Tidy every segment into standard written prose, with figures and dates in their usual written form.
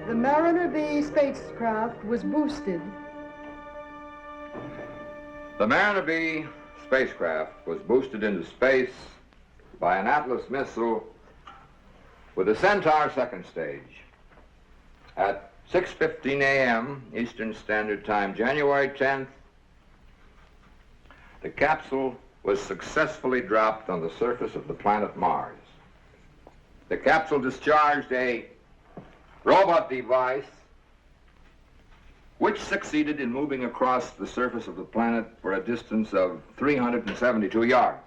The Mariner B spacecraft was boosted. The Mariner B spacecraft was boosted into space by an Atlas missile with a Centaur second stage at 6:15 a.m. Eastern Standard Time, January 10th. The capsule was successfully dropped on the surface of the planet Mars. The capsule discharged a robot device which succeeded in moving across the surface of the planet for a distance of 372 yards.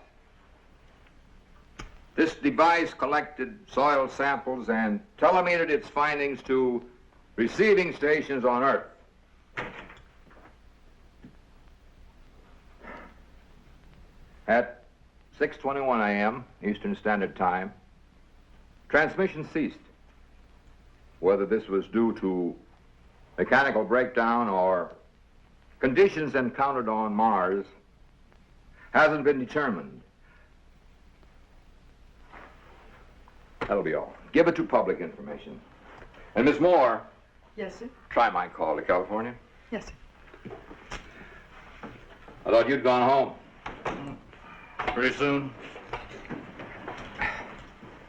This device collected soil samples and telemetered its findings to receiving stations on Earth. At 6:21 a.m. Eastern Standard Time, transmission ceased. Whether this was due to mechanical breakdown or conditions encountered on Mars hasn't been determined. That'll be all. Give it to public information. And Miss Moore. Yes, sir. Try my call to California. Yes, sir. I thought you'd gone home. Pretty soon.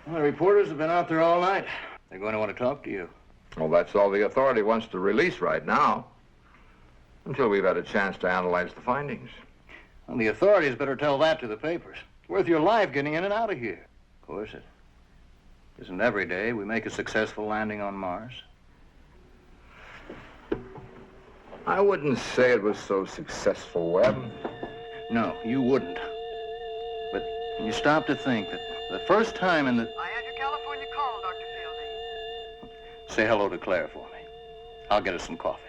Well, the reporters have been out there all night. They're going to want to talk to you. Well, that's all the authority wants to release right now, until we've had a chance to analyze the findings. Well, the authorities better tell that to the papers. It's worth your life getting in and out of here. Of course, it isn't every day we make a successful landing on Mars. I wouldn't say it was so successful, Webb. No, you wouldn't. But when you stop to think that the first time in the... I had your California call, Dr. Fielding. Say hello to Claire for me. I'll get us some coffee.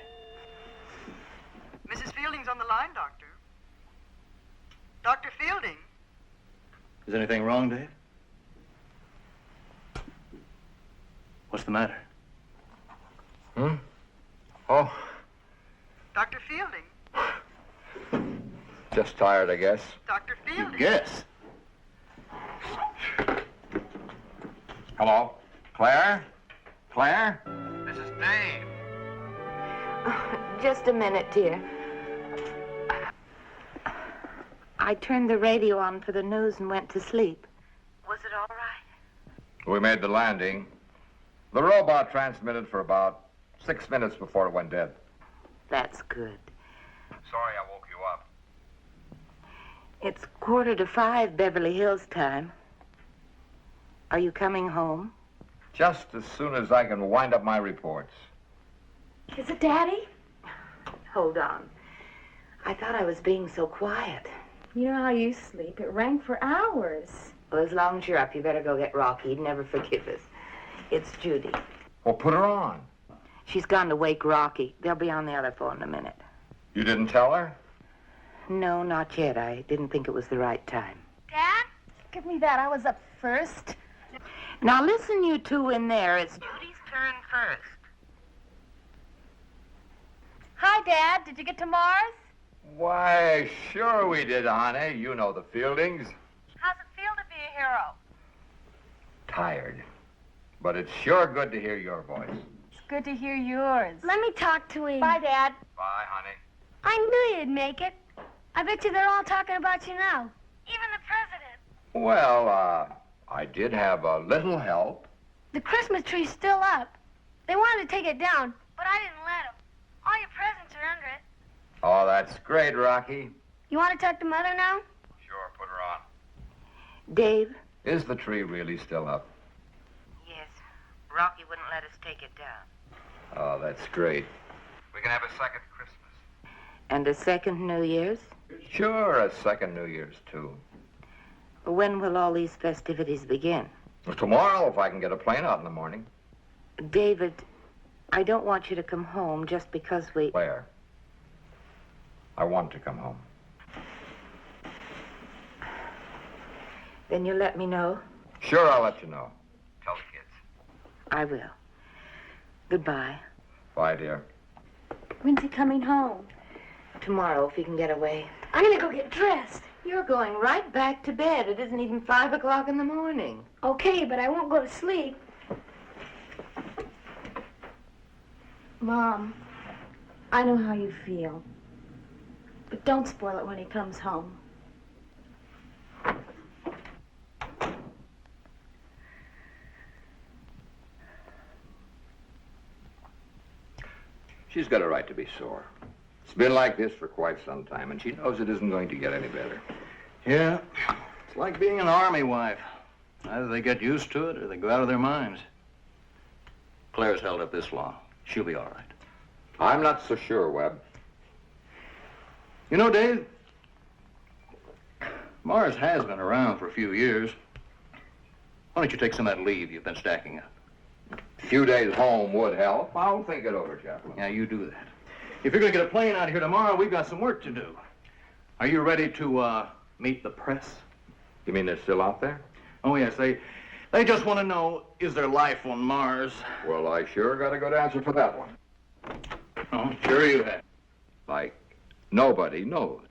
Mrs. Fielding's on the line, Doctor. Dr. Fielding. Is anything wrong, Dave? What's the matter? Oh, Dr. Fielding. just tired, I guess. Dr. Fielding. Yes. Hello? Claire? Claire? This is Dave. Just a minute, dear. I turned the radio on for the news and went to sleep. Was it all right? We made the landing. The robot transmitted for about 6 minutes before it went dead. That's good. Sorry I woke you up. It's 4:45 Beverly Hills time. Are you coming home? Just as soon as I can wind up my reports. Is it Daddy? Hold on. I thought I was being so quiet. You know how you sleep. It rang for hours. Well, as long as you're up, you better go get Rocky. He'd never forgive us. It's Judi. Well, put her on. She's gone to wake Rocky. They'll be on the other phone in a minute. You didn't tell her? No, not yet. I didn't think it was the right time. Dad? Give me that. I was up first. Now listen, you two in there. It's Judy's turn first. Hi, Dad. Did you get to Mars? Why, sure we did, honey. You know the Fieldings. How's it feel to be a hero? Tired. But it's sure good to hear your voice. It's good to hear yours. Let me talk to him. Bye, Dad. Bye, honey. I knew you'd make it. I bet you they're all talking about you now. Even the president. Well, I did have a little help. The Christmas tree's still up. They wanted to take it down, but I didn't let them. All your presents are under it. Oh, that's great, Rocky. You want to talk to Mother now? Sure, put her on. Dave? Is the tree really still up? Yes. Rocky wouldn't let us take it down. Oh, that's great. We can have a second Christmas. And a second New Year's? Sure, a second New Year's, too. When will all these festivities begin? Well, tomorrow, if I can get a plane out in the morning. David, I don't want you to come home just because we... Claire, I want to come home. Then you let me know? Sure, I'll let you know. Tell the kids. I will. Goodbye. Bye, dear. When's he coming home? Tomorrow, if you can get away. I'm going to go get dressed. You're going right back to bed. It isn't even 5 o'clock in the morning. Okay, but I won't go to sleep. Mom, I know how you feel. But don't spoil it when he comes home. She's got a right to be sore. It's been like this for quite some time, and she knows it isn't going to get any better. Yeah, it's like being an army wife. Either they get used to it or they go out of their minds. Claire's held up this long. She'll be all right. I'm not so sure, Webb. You know, Dave, Mars has been around for a few years. Why don't you take some of that leave you've been stacking up? A few days home would help. I'll think it over, Chaplain. Yeah, you do that. If you're going to get a plane out here tomorrow, we've got some work to do. Are you ready to meet the press? You mean they're still out there? Oh, yes, they just want to know, is there life on Mars? Well, I sure got a good answer for that one. Oh, sure you have. Like, nobody knows.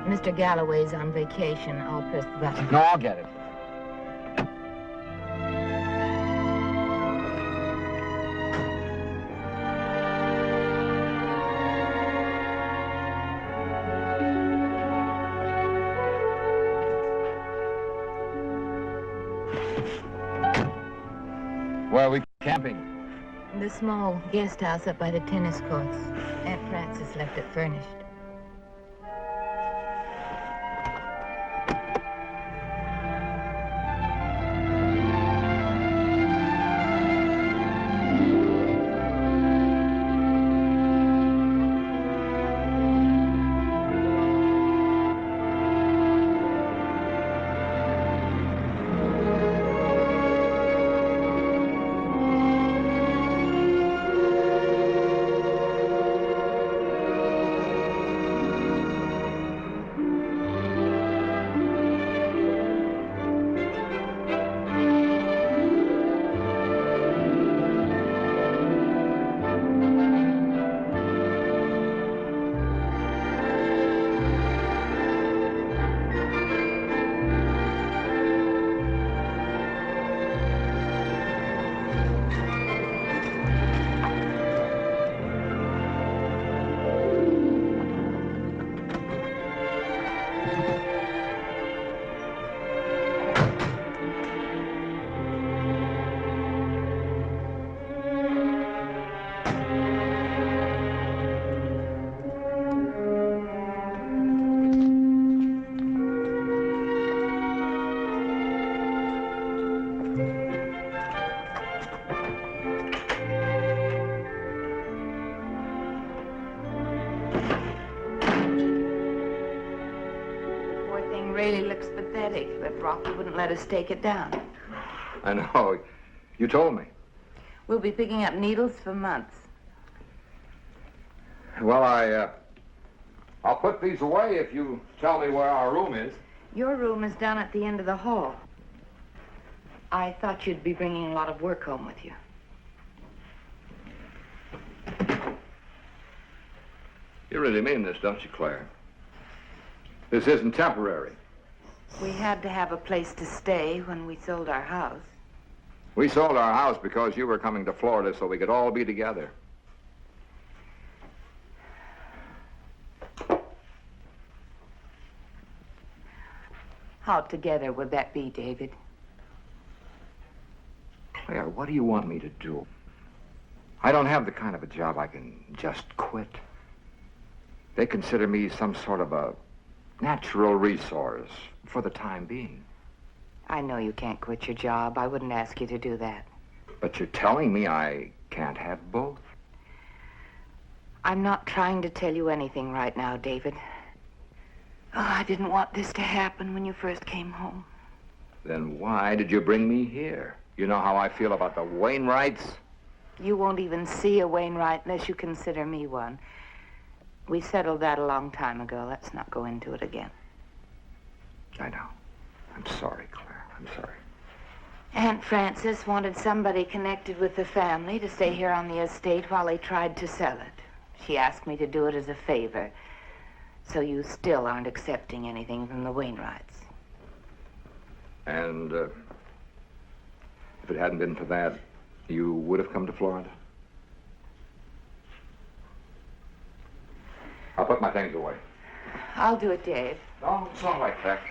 Mr. Galloway's on vacation. I'll press the button. No, I'll get it. Where are we camping? The small guest house up by the tennis courts. Aunt Frances left it furnished. Really looks pathetic, but Rocky wouldn't let us take it down. I know. You told me. We'll be picking up needles for months. Well, I'll put these away if you tell me where our room is. Your room is down at the end of the hall. I thought you'd be bringing a lot of work home with you. You really mean this, don't you, Claire? This isn't temporary. We had to have a place to stay when we sold our house. We sold our house because you were coming to Florida so we could all be together. How together would that be, David? Claire, what do you want me to do? I don't have the kind of a job I can just quit. They consider me some sort of a natural resource for the time being. I know you can't quit your job. I wouldn't ask you to do that. But you're telling me I can't have both? I'm not trying to tell you anything right now, David. Oh, I didn't want this to happen when you first came home. Then why did you bring me here? You know how I feel about the Wainwrights? You won't even see a Wainwright unless you consider me one. We settled that a long time ago. Let's not go into it again. I know. I'm sorry, Claire. I'm sorry. Aunt Frances wanted somebody connected with the family to stay here on the estate while they tried to sell it. She asked me to do it as a favor. So you still aren't accepting anything from the Wainwrights. And if it hadn't been for that, you would have come to Florida? I'll put my things away. I'll do it, Dave. No, it's all right, Claire.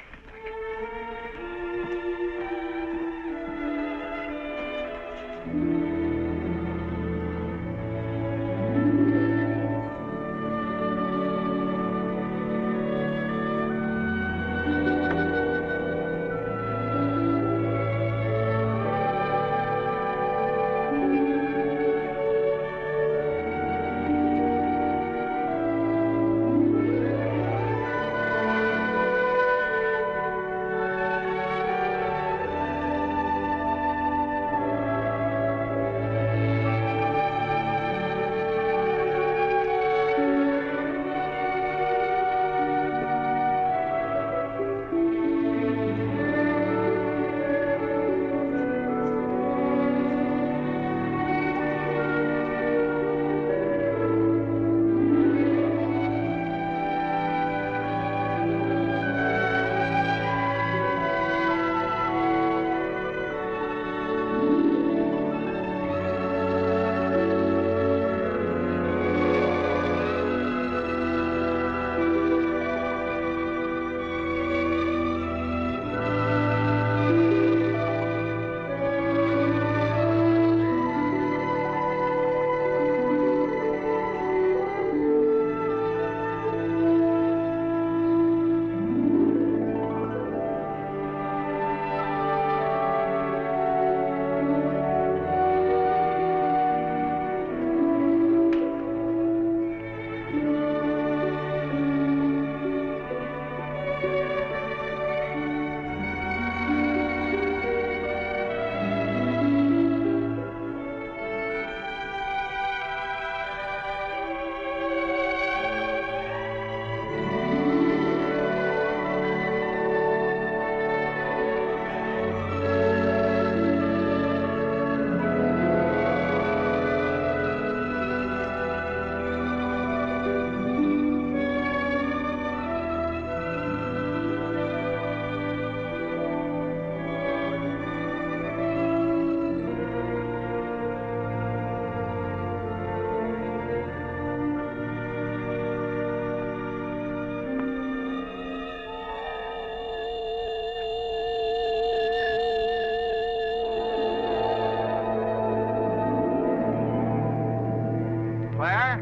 Claire?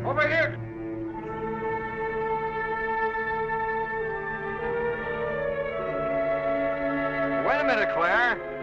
Over here! Wait a minute, Claire.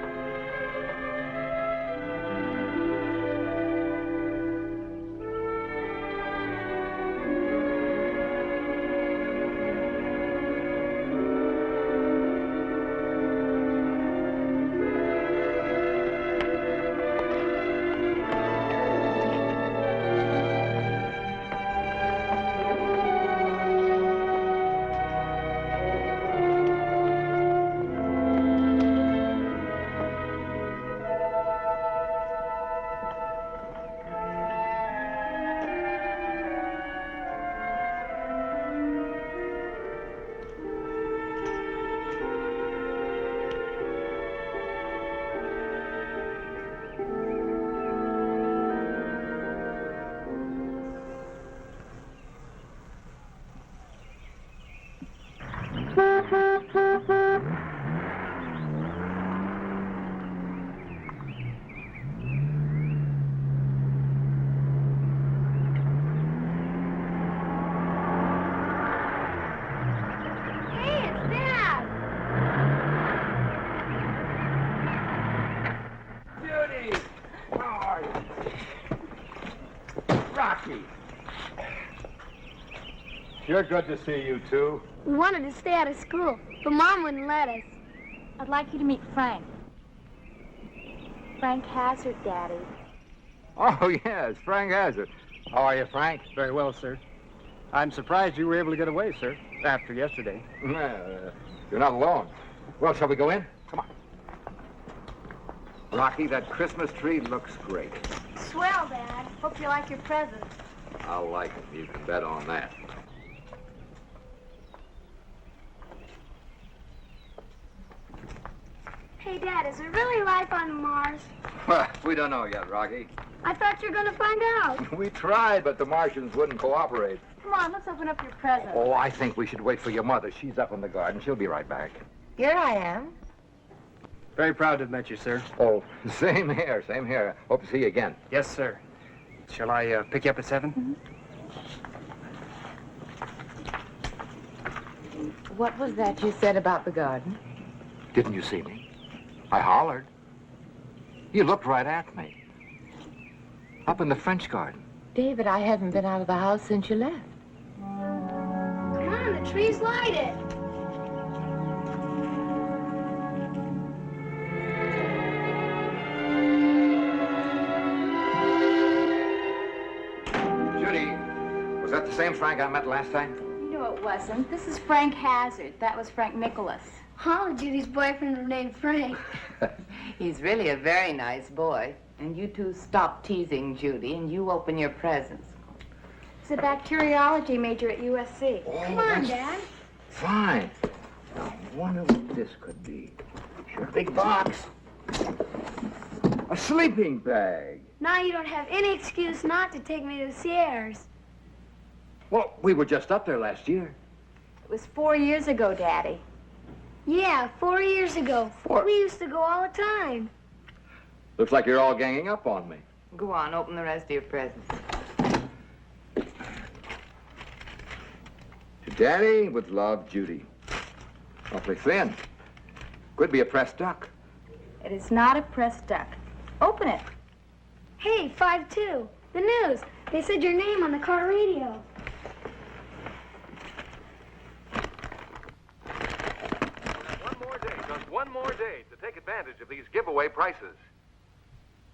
Hey, it's Dad! Judi! How are you? Rocky! Sure good to see you two. We wanted to stay out of school, but Mom wouldn't let us. I'd like you to meet Frank. Frank Hazard, Daddy. Oh, yes, Frank Hazard. How are you, Frank? Very well, sir. I'm surprised you were able to get away, sir, after yesterday. You're not alone. Well, shall we go in? Come on. Rocky, that Christmas tree looks great. Swell, Dad. Hope you like your present. I'll like it. You can bet on that. Hey, Dad, is there really life on Mars? Well, we don't know yet, Rocky. I thought you were going to find out. We tried, but the Martians wouldn't cooperate. Come on, let's open up your present. Oh, I think we should wait for your mother. She's up in the garden. She'll be right back. Here I am. Very proud to have met you, sir. Oh, same here, same here. Hope to see you again. Yes, sir. Shall I pick you up at 7? What was that you said about the garden? Didn't you see me? I hollered. You looked right at me. Up in the French garden. David, I haven't been out of the house since you left. Come on, the tree's lighted. Judi, was that the same Frank I met last time? No, it wasn't. This is Frank Hazard. That was Frank Nicholas. All of Judy's boyfriends were named Frank. He's really a very nice boy. And you two stop teasing Judy, and you open your presents. He's a bacteriology major at USC. Oh, Come on, that's Dad. fine. Now, I wonder what this could be. Sure, big box. A sleeping bag. Now you don't have any excuse not to take me to the Sierras. Well, we were just up there last year. It was 4 years ago, Daddy. Yeah, 4 years ago. We used to go all the time. Looks like you're all ganging up on me. Go on, open the rest of your presents. To Daddy, with love, Judi. Awfully thin. Could be a pressed duck. It is not a pressed duck. Open it. Hey, 5-2. The news. They said your name on the car radio. Just one more day to take advantage of these giveaway prices.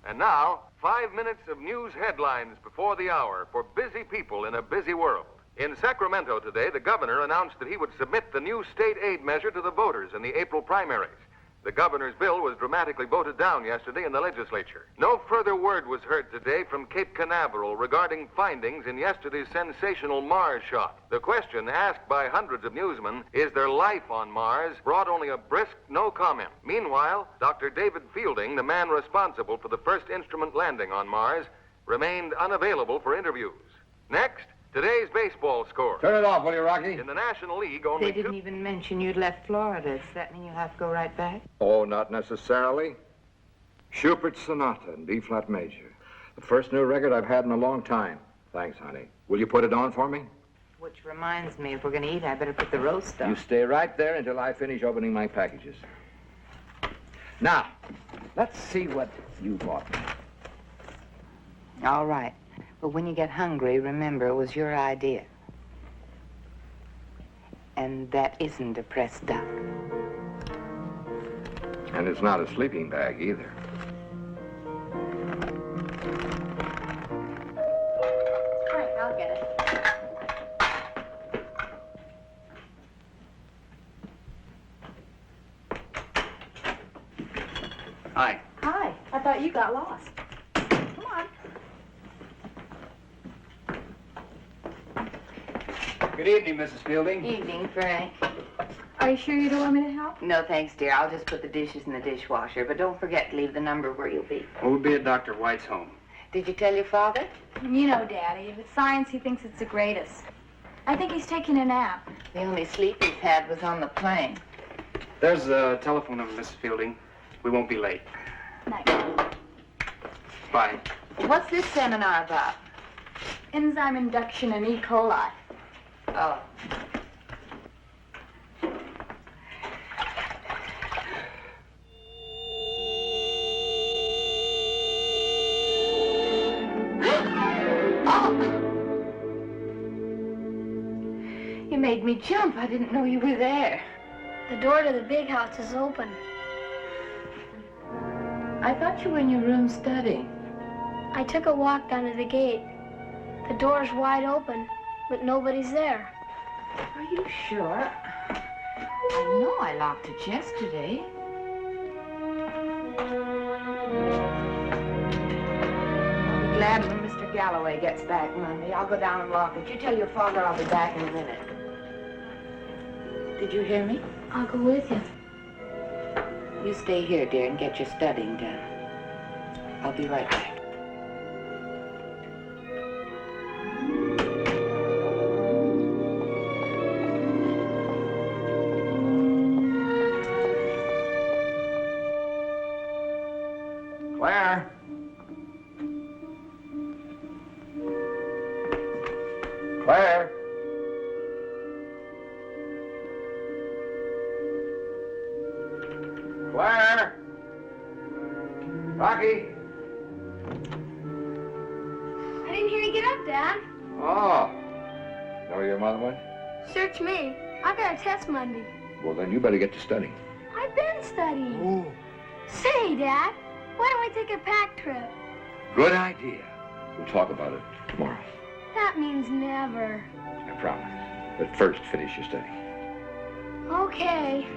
And now, 5 minutes of news headlines before the hour for busy people in a busy world. In Sacramento today, the governor announced that he would submit the new state aid measure to the voters in the April primaries. The governor's bill was dramatically voted down yesterday in the legislature. No further word was heard today from Cape Canaveral regarding findings in yesterday's sensational Mars shot. The question asked by hundreds of newsmen, is there life on Mars, brought only a brisk no comment. Meanwhile, Dr. David Fielding, the man responsible for the first instrument landing on Mars, remained unavailable for interviews. Next, today's baseball score. Turn it off, will you, Rocky? In the National League, only They didn't even mention you'd left Florida. Does that mean you'll have to go right back? Oh, not necessarily. Schubert's Sonata in B-flat major. The first new record I've had in a long time. Thanks, honey. Will you put it on for me? Which reminds me, if we're going to eat, I better put the roast You on. stay right there until I finish opening my packages. Now, let's see what you bought me. All right. But when you get hungry, remember it was your idea. And that isn't a pressed duck. And it's not a sleeping bag either. Frank, I'll get it. Hi. Hi. I thought you got lost. Come on. Good evening, Mrs. Fielding. Evening, Frank. Are you sure you don't want me to help? No, thanks, dear. I'll just put the dishes in the dishwasher. But don't forget to leave the number where you'll be. We'll be at Dr. White's home. Did you tell your father? You know, Daddy, if it's science, he thinks it's the greatest. I think he's taking a nap. The only sleep he's had was on the plane. There's the telephone number, Mrs. Fielding. We won't be late. Night. Bye. What's this seminar about? Enzyme induction in E. coli. Oh. You made me jump. I didn't know you were there. The door to the big house is open. I thought you were in your room studying. I took a walk down to the gate. The door's wide open, but nobody's there. Are you sure? I know I locked it yesterday. I'll be glad when Mr. Galloway gets back Monday. I'll go down and lock it. You tell your father I'll be back in a minute. Did you hear me? I'll go with you. You stay here, dear, and get your studying done. I'll be right back. Claire? Claire? Claire? Rocky? I didn't hear you get up, Dad. Oh. Know where your mother went? Search me. I got a test Monday. Well, then you better get to studying. I've been studying. Say, Dad, why don't we take a pack trip? Good idea. We'll talk about it tomorrow. That means never. I promise. But first, finish your study. Okay.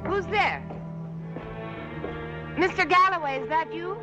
Who's there? Mr. Galloway, is that you?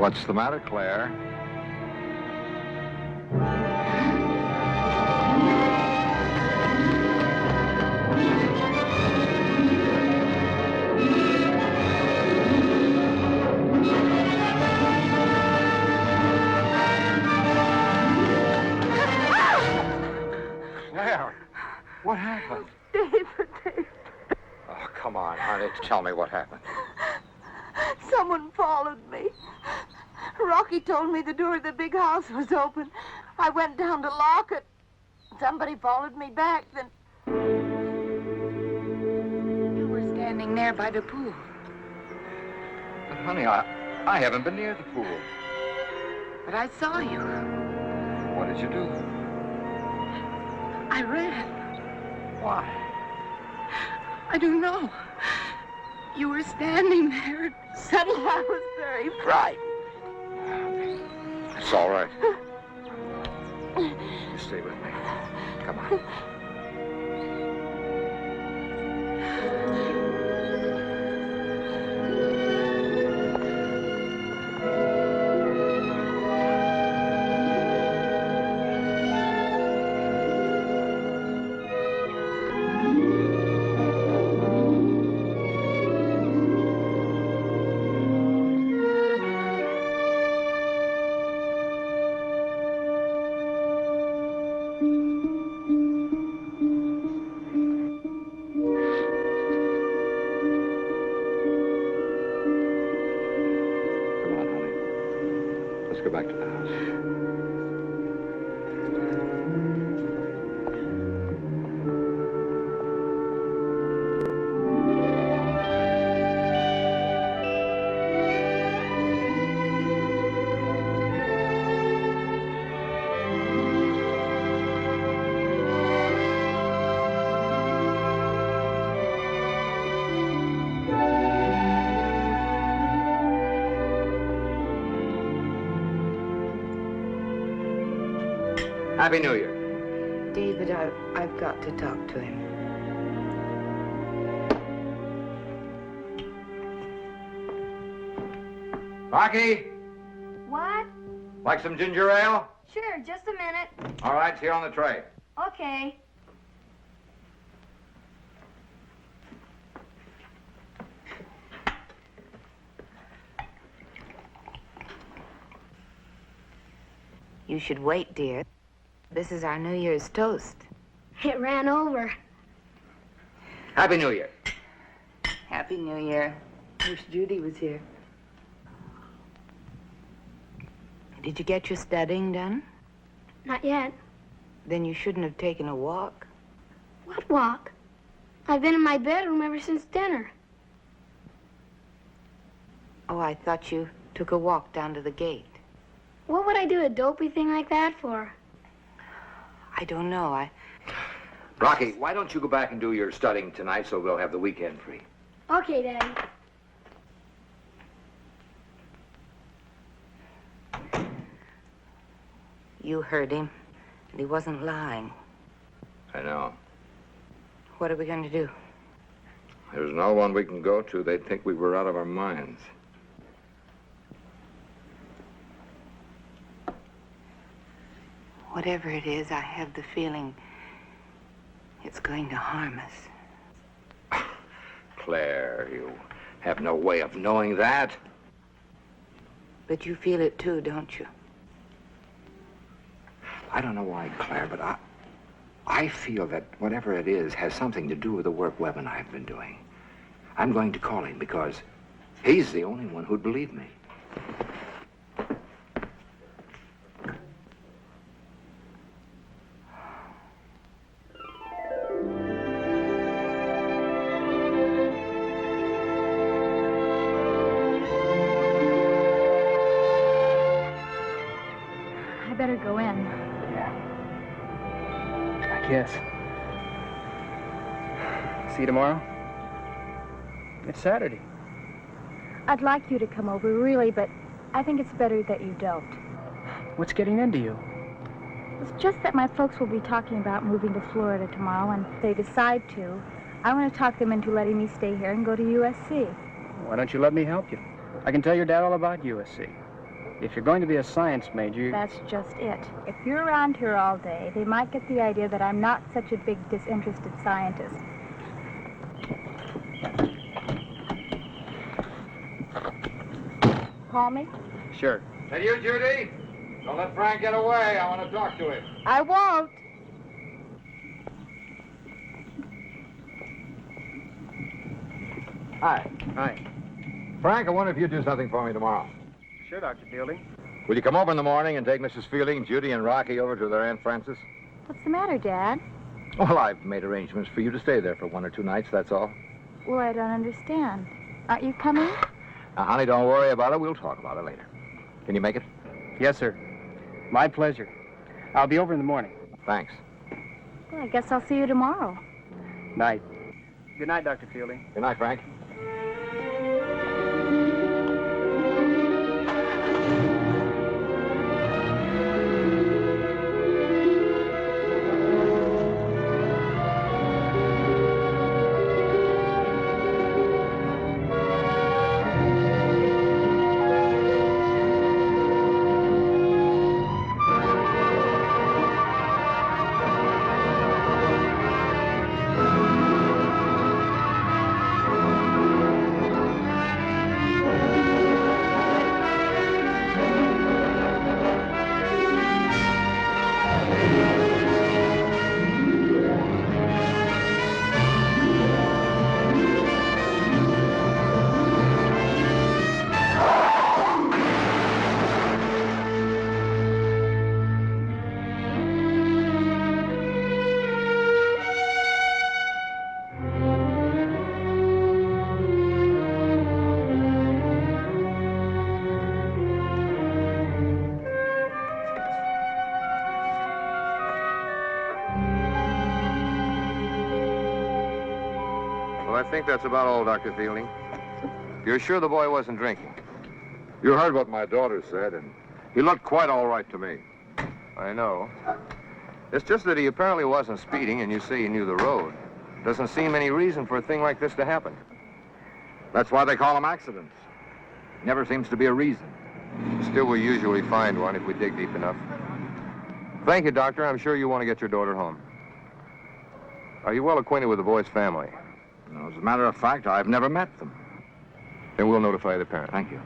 What's the matter, Claire? Claire, what happened? David. Oh, come on, honey. Tell me what happened. Someone followed me. Rocky told me the door of the big house was open. I went down to lock it. Somebody followed me back, then... You were standing there by the pool. But, honey, I haven't been near the pool. But I saw you. What did you do? I ran. Why? I don't know. You were standing there, and suddenly I was very frightened. It's all right. You stay with me. Come on. Go back to the house. Happy New Year. David, I've got to talk to him. Rocky, What? like some ginger ale? Sure, just a minute. All right, it's here on the tray. Okay. You should wait, dear. This is our New Year's toast. It ran over. Happy New Year. Happy New Year. Wish Judy was here. Did you get your studying done? Not yet. Then you shouldn't have taken a walk. What walk? I've been in my bedroom ever since dinner. Oh, I thought you took a walk down to the gate. What would I do a dopey thing like that for? I don't know. Rocky, why don't you go back and do your studying tonight so we'll have the weekend free? Okay, Daddy. You heard him, and he wasn't lying. I know. What are we going to do? There's no one we can go to. They'd think we were out of our minds. Whatever it is, I have the feeling it's going to harm us. Claire, you have no way of knowing that. But you feel it too, don't you? I don't know why, Claire, but I feel that whatever it is has something to do with the work Webb and I have been doing. I'm going to call him because he's the only one who'd believe me. I better go in. Yeah. I guess. See you tomorrow? It's Saturday. I'd like you to come over, really, but I think it's better that you don't. What's getting into you? It's just that my folks will be talking about moving to Florida tomorrow, and if they decide to, I want to talk them into letting me stay here and go to USC. Why don't you let me help you? I can tell your dad all about USC. If you're going to be a science major... That's just it. If you're around here all day, they might get the idea that I'm not such a big disinterested scientist. Call me? Sure. Hey, you, Judy? Don't let Frank get away. I want to talk to him. I won't. Hi. Hi. Frank, I wonder if you'd do something for me tomorrow. Sure, Dr. Fielding. Will you come over in the morning and take Mrs. Fielding, Judy, and Rocky over to their Aunt Frances? What's the matter, Dad? Well, I've made arrangements for you to stay there for 1 or 2 nights, that's all. Well, I don't understand. Aren't you coming? Now, honey, don't worry about it. We'll talk about it later. Can you make it? Yes, sir. My pleasure. I'll be over in the morning. Thanks. Well, I guess I'll see you tomorrow. Night. Good night, Dr. Fielding. Good night, Frank. Well, I think that's about all, Dr. Fielding. You're sure the boy wasn't drinking? You heard what my daughter said, and he looked quite all right to me. I know. It's just that he apparently wasn't speeding, and you say he knew the road. Doesn't seem any reason for a thing like this to happen. That's why they call them accidents. Never seems to be a reason. Still, we usually find one if we dig deep enough. Thank you, Doctor. I'm sure you want to get your daughter home. Are you well acquainted with the boy's family? No, as a matter of fact, I've never met them. Then we'll notify the parents. Thank you.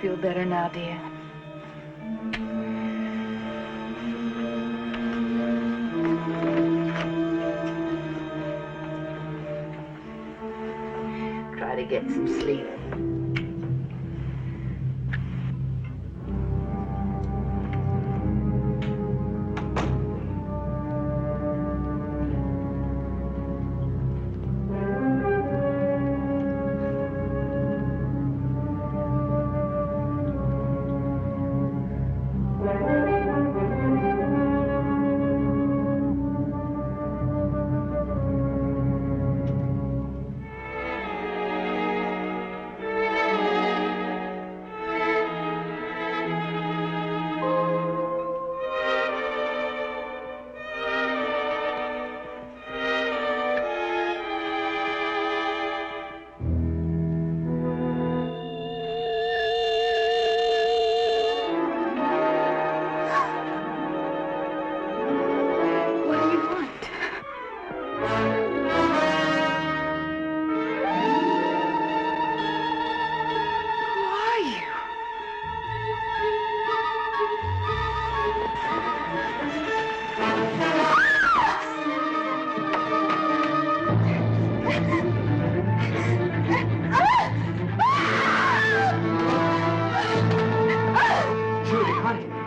Feel better now, dear? Try to get some sleep.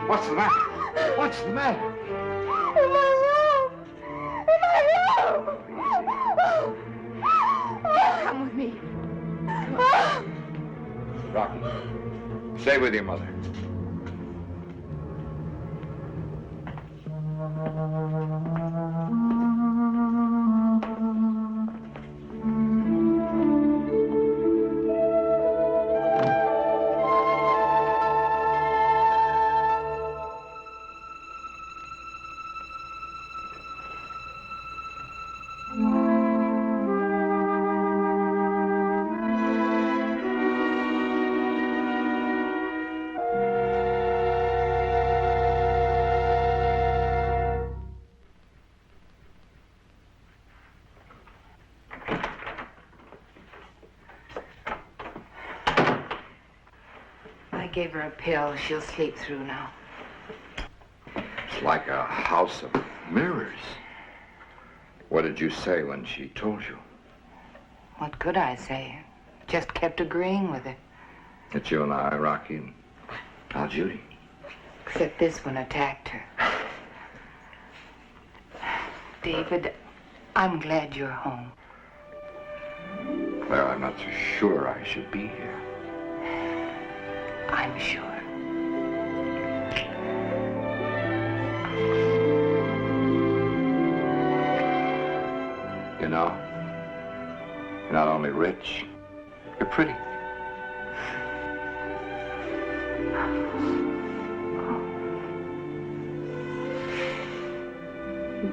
What's the matter? What's the matter? In my room! In my room! Come with me. Rocky, stay with your mother. gave her a pill. She'll sleep through now. It's like a house of mirrors. What did you say when she told you? What could I say? Just kept agreeing with her. It's you and I, Rocky, and now Judi. Except this one attacked her. David, I'm glad you're home. Claire, I'm not so sure I should be here. I'm sure. You know, you're not only rich, you're pretty.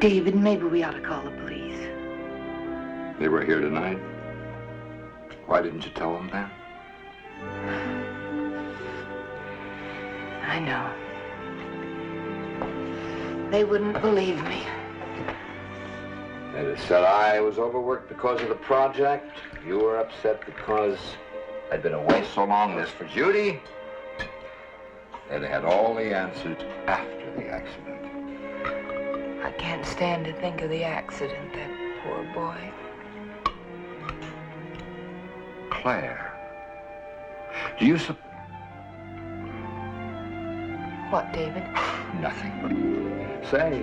David, maybe we ought to call the police. They were here tonight. Why didn't you tell them then? I know. They wouldn't believe me. They'd have said I was overworked because of the project. You were upset because I'd been away so long. This for Judi. They'd have had all the answers after the accident. I can't stand to think of the accident, that poor boy. Claire, do you What, David? Nothing. Say,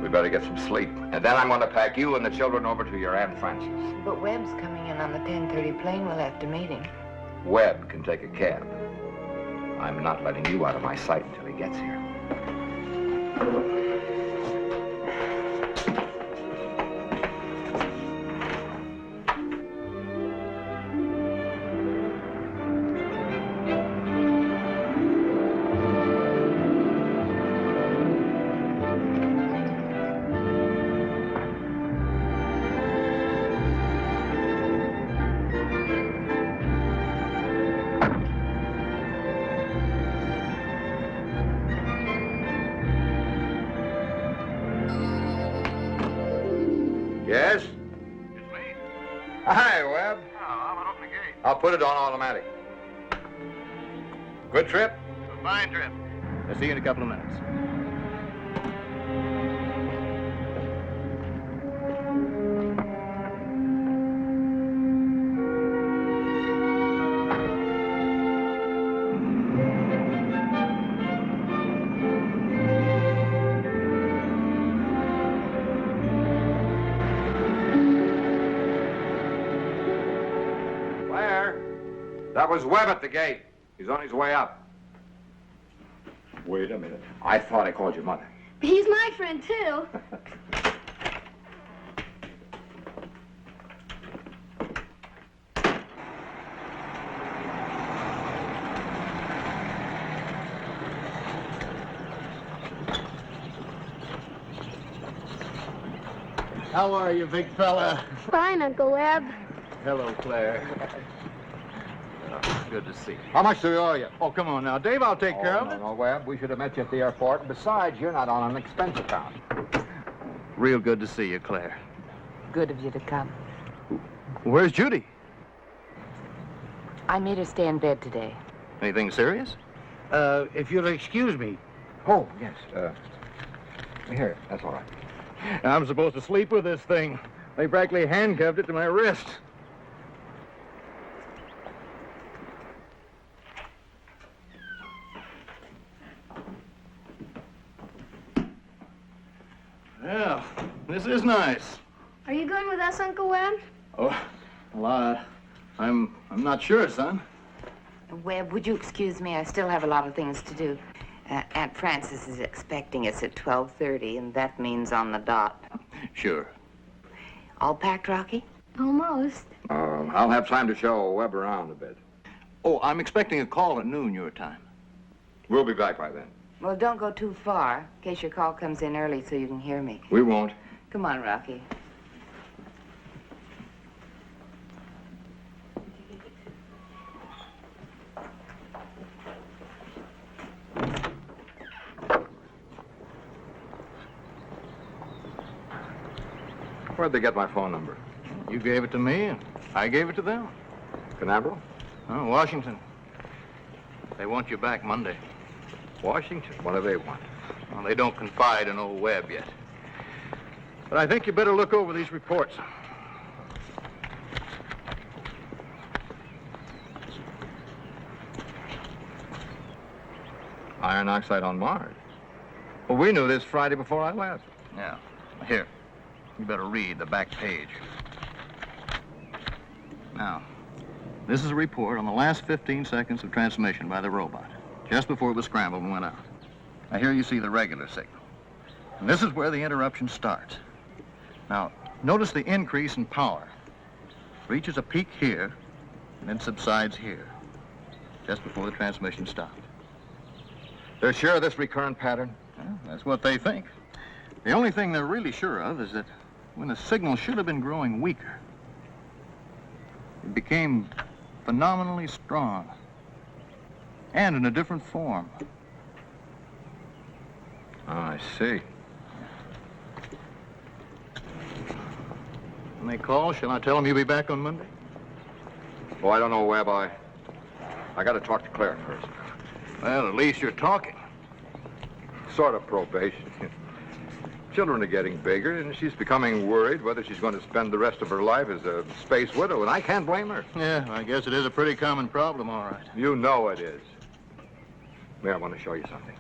we better get some sleep. And then I'm going to pack you and the children over to your Aunt Frances. But Webb's coming in on the 10:30 plane. We'll have to meet him. Webb can take a cab. I'm not letting you out of my sight until he gets here. Yes? It's me. Hi, Webb. Oh, I'm gonna open the gate. I'll put it on automatic. Good trip? A fine trip. I'll see you in a couple of minutes. Claire, that was Webb at the gate. He's on his way up. Wait a minute. I thought I called your mother. He's my friend, too. How are you, big fella? Fine, Uncle Webb. Hello, Claire. Good to see you. How much do we owe you? Oh, come on now, Dave. I'll take care of it. No, Webb. We should have met you at the airport. Besides, you're not on an expense account. Real good to see you, Claire. Good of you to come. Where's Judi? I made her stay in bed today. Anything serious? If you'll excuse me. Oh, yes. Here, that's all right. I'm supposed to sleep with this thing. They practically handcuffed it to my wrist. Well, this is nice. Are you going with us, Uncle Webb? Oh, well, I'm not sure, son. Webb, would you excuse me? I still have a lot of things to do. Aunt Frances is expecting us at 12:30, and that means on the dot. Sure. All packed, Rocky? Almost. I'll have time to show Webb around a bit. Oh, I'm expecting a call at noon your time. We'll be back by then. Well, don't go too far, in case your call comes in early so you can hear me. We won't. Come on, Rocky. Where'd they get my phone number? You gave it to me, and I gave it to them. Canaveral? Oh, Washington. They want you back Monday. Washington, what do they want? Well, they don't confide in old Webb yet. But I think you better look over these reports. Iron oxide on Mars. Well, we knew this Friday before I left. Yeah. Here. You better read the back page. Now, this is a report on the last 15 seconds of transmission by the robot, just before it was scrambled and went out. Now, here you see the regular signal. And this is where the interruption starts. Now, notice the increase in power. Reaches a peak here, and then subsides here, just before the transmission stopped. They're sure of this recurrent pattern? Well, that's what they think. The only thing they're really sure of is that when the signal should have been growing weaker, it became phenomenally strong, and in a different form. Oh, I see. When they call, shall I tell them you'll be back on Monday? Oh, I don't know, Webb. I got to talk to Claire first. Well, at least you're talking. Sort of probation. Children are getting bigger, and she's becoming worried whether she's going to spend the rest of her life as a space widow, and I can't blame her. Yeah, I guess it is a pretty common problem, all right. You know it is. May I want to show you something?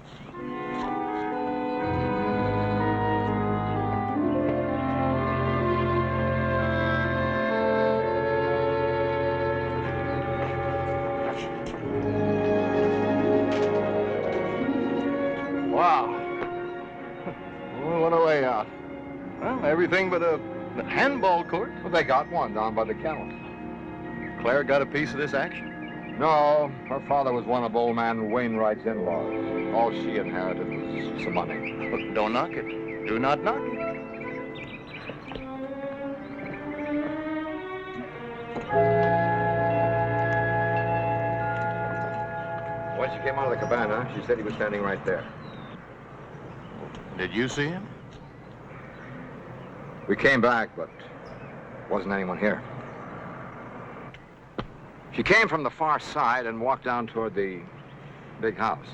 Wow. Well, what a layout. Well, everything but a handball court. Well, they got one down by the kennel. Claire got a piece of this action? No, her father was one of old man Wainwright's in-laws. All she inherited was some money. Look, don't knock it. Do not knock it. When she came out of the cabana, she said he was standing right there. Did you see him? We came back, but wasn't anyone here. She came from the far side and walked down toward the big house.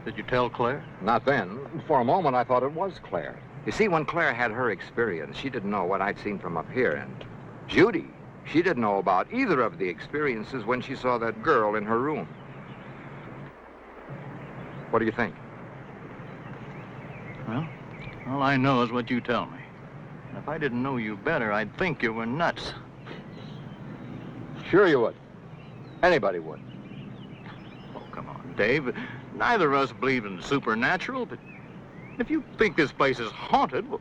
Did you tell Claire? Not then. For a moment, I thought it was Claire. You see, when Claire had her experience, she didn't know what I'd seen from up here. And Judi, she didn't know about either of the experiences when she saw that girl in her room. What do you think? Well, all I know is what you tell me. And if I didn't know you better, I'd think you were nuts. Sure you would. Anybody would. Oh, come on, Dave. Neither of us believe in the supernatural, but if you think this place is haunted, well,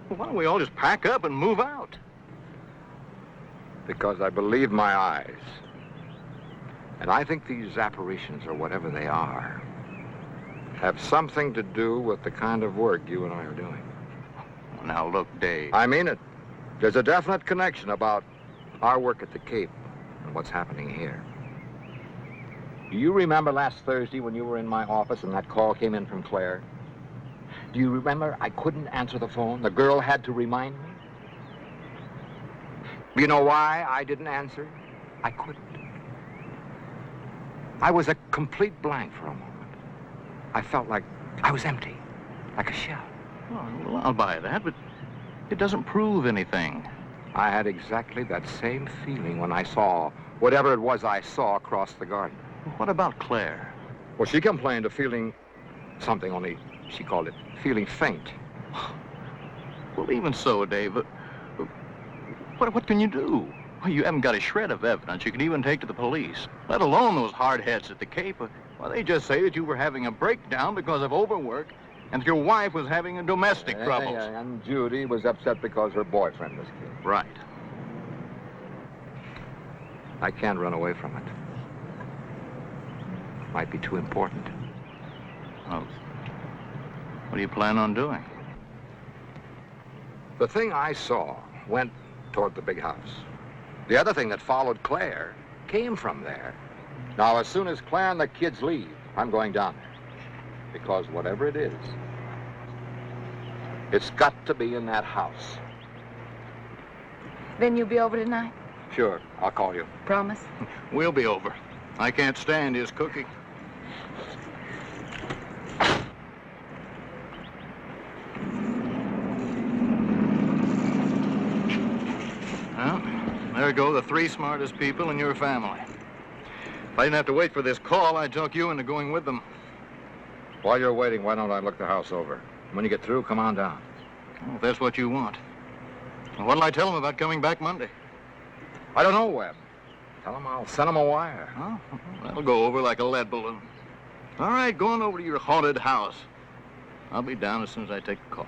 why don't we all just pack up and move out? Because I believe my eyes. And I think these apparitions, or whatever they are, have something to do with the kind of work you and I are doing. Now, look, Dave. I mean it. There's a definite connection about our work at the Cape and what's happening here. Do you remember last Thursday when you were in my office and that call came in from Claire? Do you remember I couldn't answer the phone? The girl had to remind me. You know why I didn't answer? I couldn't. I was a complete blank for a moment. I felt like I was empty, like a shell. Oh, well, I'll buy that, but it doesn't prove anything. I had exactly that same feeling when I saw whatever it was I saw across the garden. What about Claire? Well, she complained of feeling something, only she called it feeling faint. Well, even so, Dave, what can you do? Well, you haven't got a shred of evidence you can even take to the police, let alone those hard heads at the Cape. Well, they just say that you were having a breakdown because of overwork and that your wife was having a domestic troubles. And Judi was upset because her boyfriend was killed. Right. I can't run away from it. Might be too important. Well, what do you plan on doing? The thing I saw went toward the big house. The other thing that followed Claire came from there. Now, as soon as Claire and the kids leave, I'm going down there. Because whatever it is, it's got to be in that house. Then you'll be over tonight? Sure, I'll call you. Promise? We'll be over. I can't stand his cooking. Well, there go the 3 smartest people in your family. If I didn't have to wait for this call, I'd talk you into going with them. While you're waiting, why don't I look the house over? When you get through, come on down. Well, if that's what you want. Well, what'll I tell them about coming back Monday? I don't know, Webb. Tell them I'll send them a wire. Oh, that'll go over like a lead balloon. All right, go on over to your haunted house. I'll be down as soon as I take the call.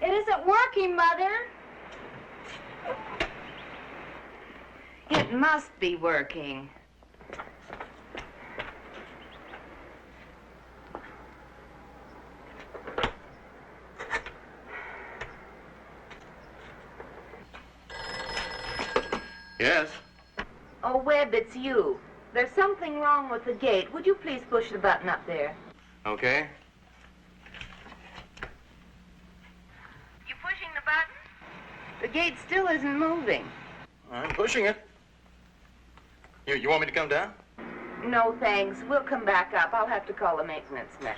It isn't working, Mother. It must be working. Yes? Oh, Webb, it's you. There's something wrong with the gate. Would you please push the button up there? Okay. You pushing the button? The gate still isn't moving. I'm pushing it. You want me to come down? No, thanks. We'll come back up. I'll have to call the maintenance man.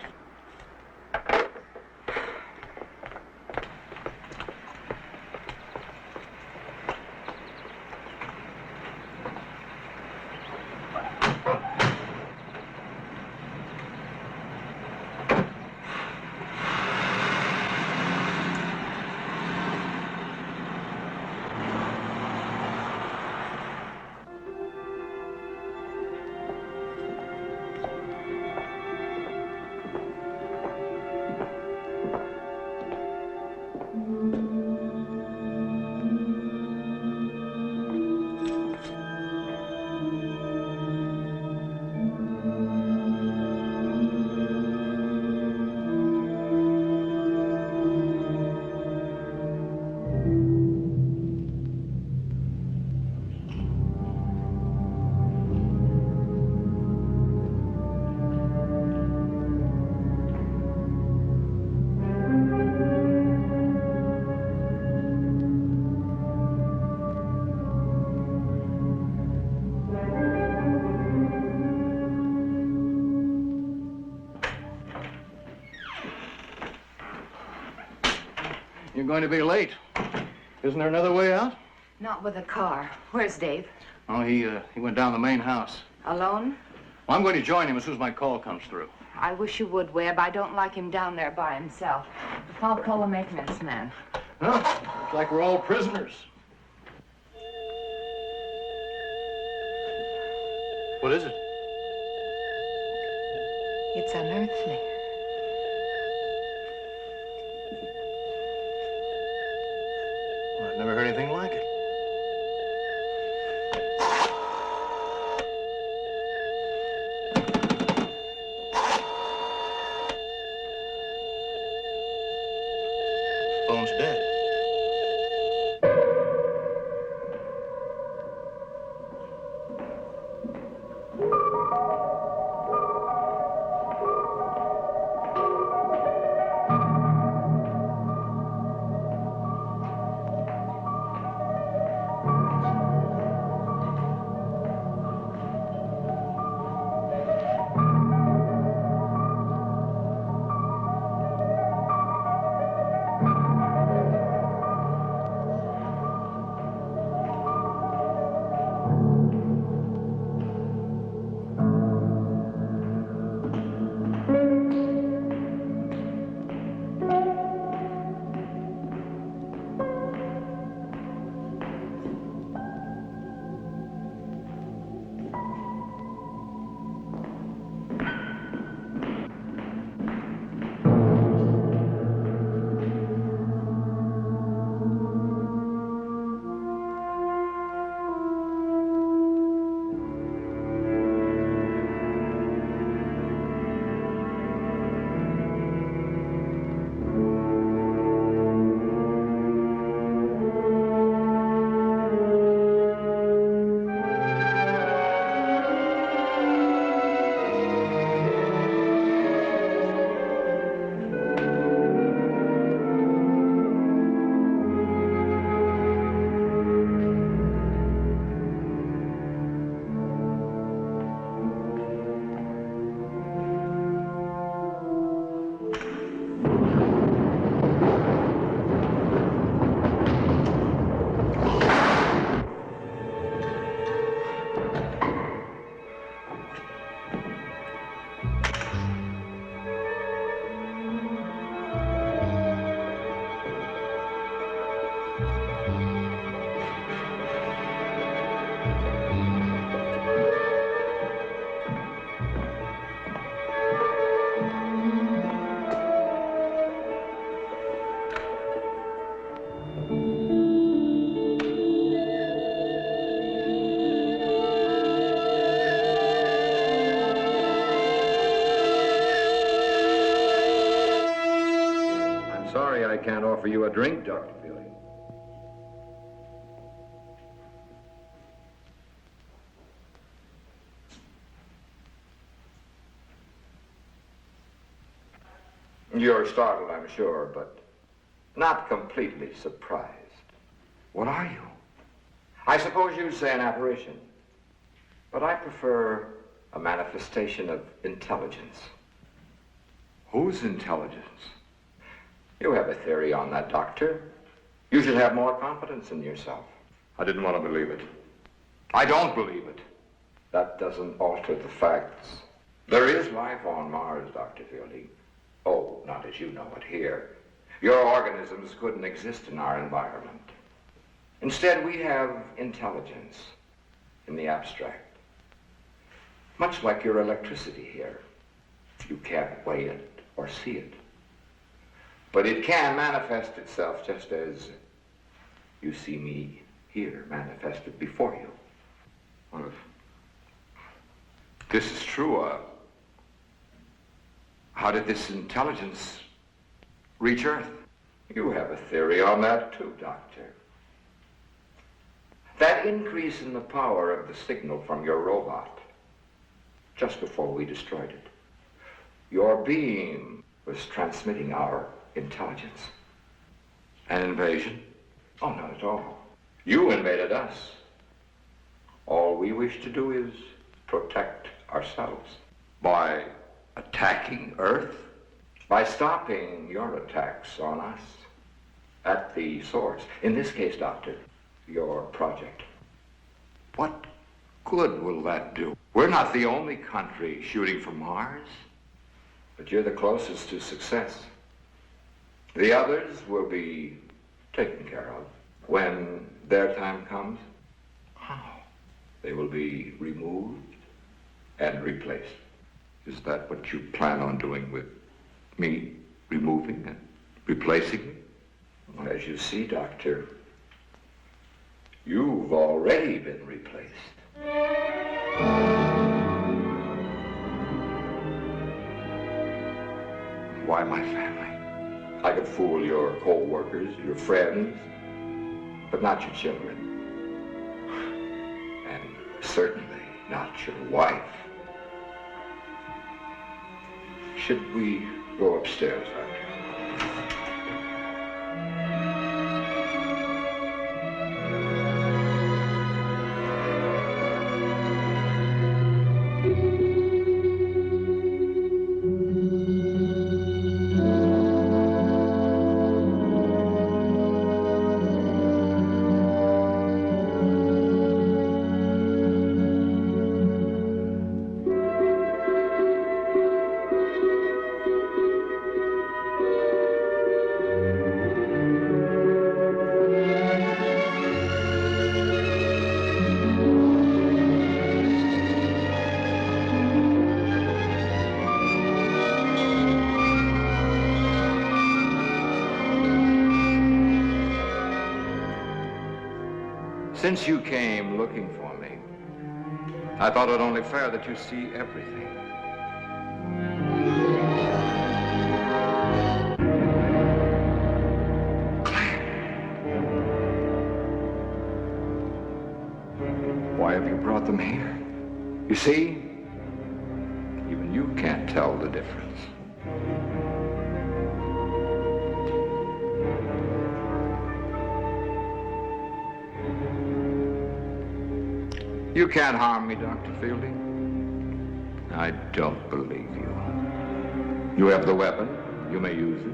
You're going to be late. Isn't there another way out? Not with a car. Where's Dave? Oh, he went down the main house. Alone? Well, I'm going to join him as soon as my call comes through. I wish you would, Webb. I don't like him down there by himself. I'll call the maintenance man. Well, looks like we're all prisoners. What is it? It's unearthly. Well, I've never heard anything like it. Phone's dead. offer you a drink, Dr. Fielding. You're startled, I'm sure, but not completely surprised. What are you? I suppose you'd say an apparition, but I prefer a manifestation of intelligence. Whose intelligence? You have a theory on that, Doctor. You should have more confidence in yourself. I didn't want to believe it. I don't believe it. That doesn't alter the facts. There is life on Mars, Dr. Fielding. Oh, not as you know it here. Your organisms couldn't exist in our environment. Instead, we have intelligence in the abstract. Much like your electricity here. You can't weigh it or see it. But it can manifest itself just as you see me here manifested before you. Well, if this is true, how did this intelligence reach Earth? You have a theory on that too, Doctor. That increase in the power of the signal from your robot, just before we destroyed it, your beam was transmitting our intelligence. An invasion? Oh, not at all. You invaded us. All we wish to do is protect ourselves. By attacking Earth? By stopping your attacks on us at the source. In this case, Doctor, your project. What good will that do? We're not the only country shooting for Mars, but you're the closest to success. The others will be taken care of when their time comes. How? They will be removed and replaced. Is that what you plan on doing with me, removing and replacing me? Well, as you see, Doctor, you've already been replaced. Why my family? I could fool your co-workers, your friends, but not your children. And certainly not your wife. Should we go upstairs, Doctor? Since you came looking for me, I thought it only fair that you see everything. Why have you brought them here? You see, even you can't tell the difference. You can't harm me, Dr. Fielding. I don't believe you. You have the weapon. You may use it.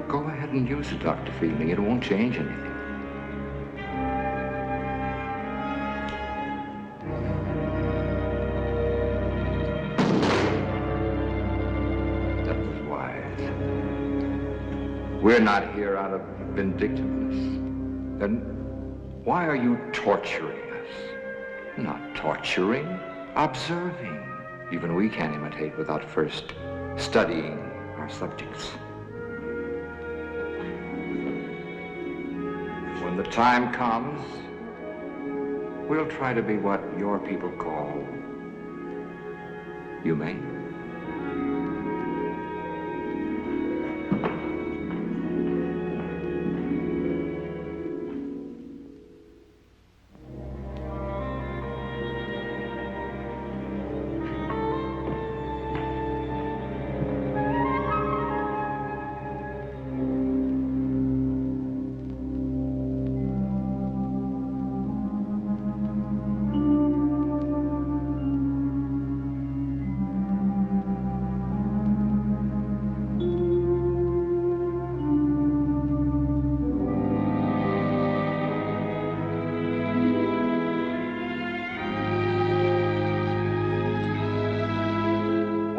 Go ahead and use it, Dr. Fielding. It won't change anything. That was wise. We're not here out of vindictiveness. Then why are you torturing us? Not torturing, observing. Even we can't imitate without first studying our subjects. When the time comes, we'll try to be what your people call humane.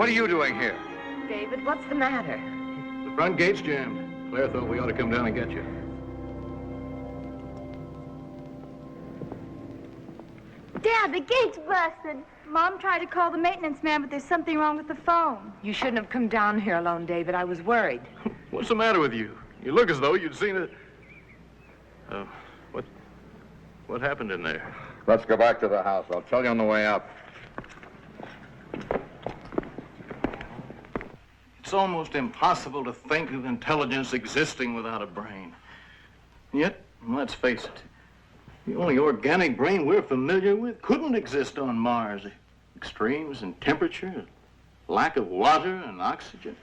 What are you doing here? David, what's the matter? The front gate's jammed. Claire thought we ought to come down and get you. Dad, the gate's busted. Mom tried to call the maintenance man, but there's something wrong with the phone. You shouldn't have come down here alone, David. I was worried. What's the matter with you? You look as though you'd seen it. What happened in there? Let's go back to the house. I'll tell you on the way up. It's almost impossible to think of intelligence existing without a brain. And yet, let's face it, the only organic brain we're familiar with couldn't exist on Mars. Extremes in temperature, lack of water and oxygen.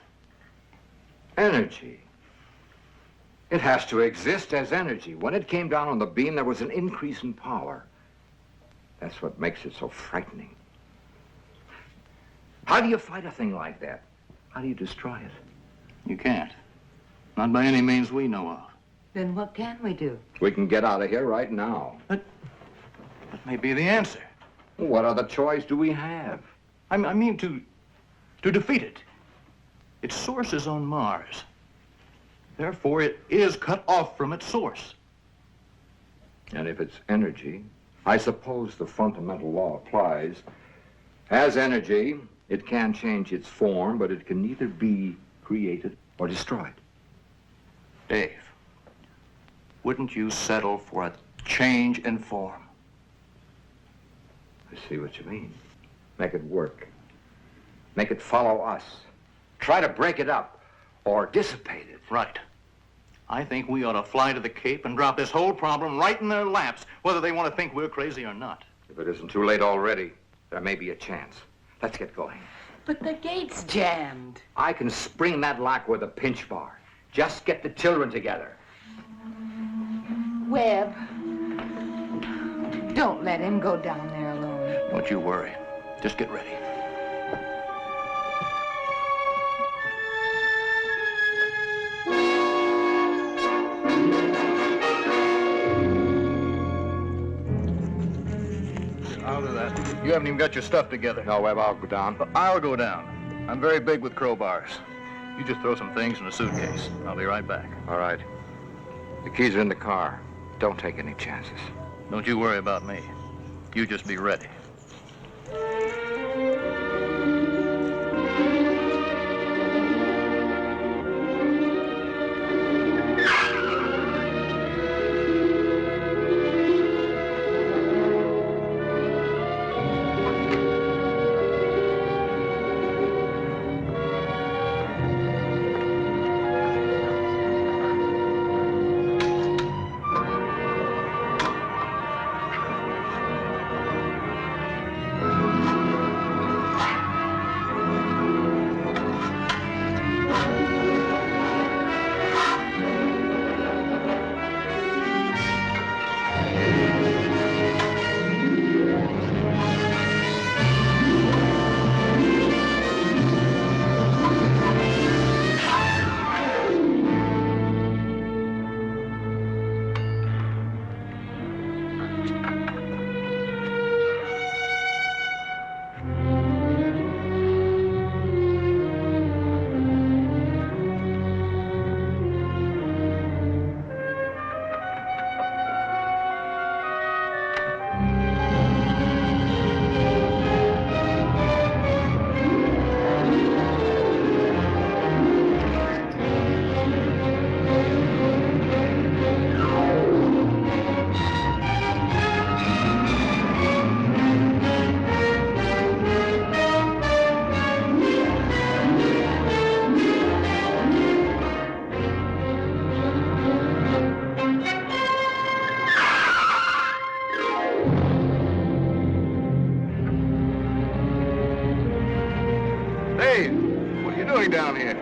Energy. It has to exist as energy. When it came down on the beam, there was an increase in power. That's what makes it so frightening. How do you fight a thing like that? How do you destroy it? You can't. Not by any means we know of. Then what can we do? We can get out of here right now. That may be the answer. What other choice do we have? I mean to defeat it. Its source is on Mars. Therefore, it is cut off from its source. And if it's energy, I suppose the fundamental law applies. As energy, it can change its form, but it can neither be created or destroyed. Dave, wouldn't you settle for a change in form? I see what you mean. Make it work. Make it follow us. Try to break it up or dissipate it. Right. I think we ought to fly to the Cape and drop this whole problem right in their laps, whether they want to think we're crazy or not. If it isn't too late already, there may be a chance. Let's get going. But the gate's jammed. I can spring that lock with a pinch bar. Just get the children together. Webb, don't let him go down there alone. Don't you worry. Just get ready. You haven't even got your stuff together. No, Webb, I'll go down. I'll go down. I'm very big with crowbars. You just throw some things in a suitcase. I'll be right back. All right. The keys are in the car. Don't take any chances. Don't you worry about me. You just be ready. Down here.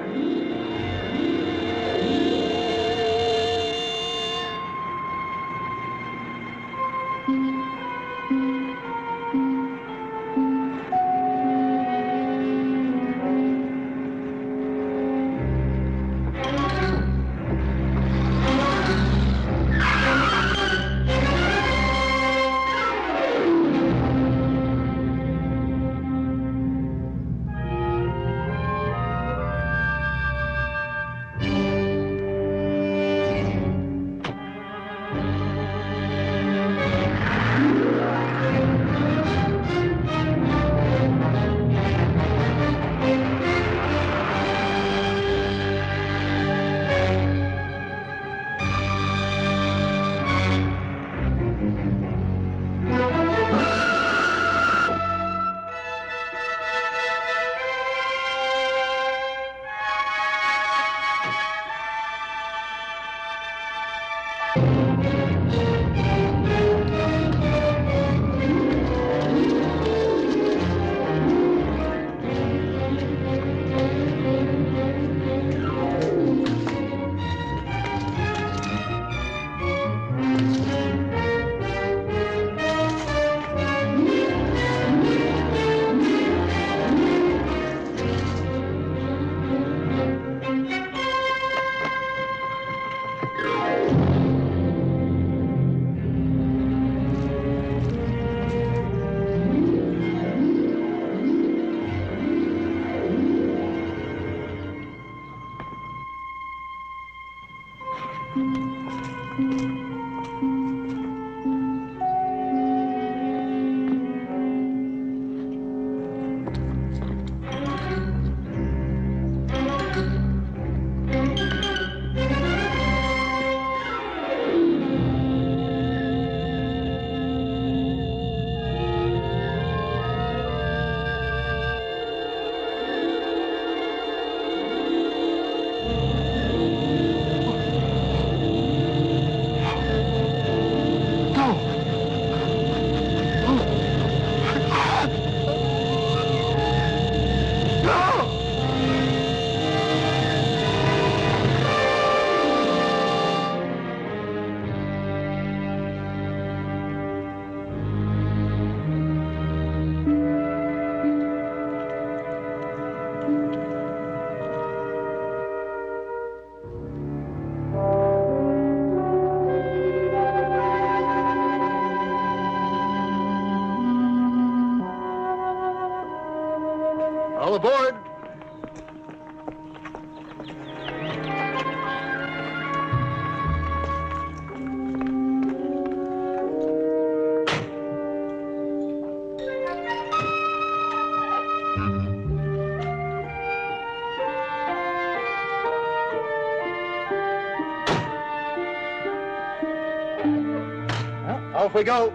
All aboard. Well, off we go.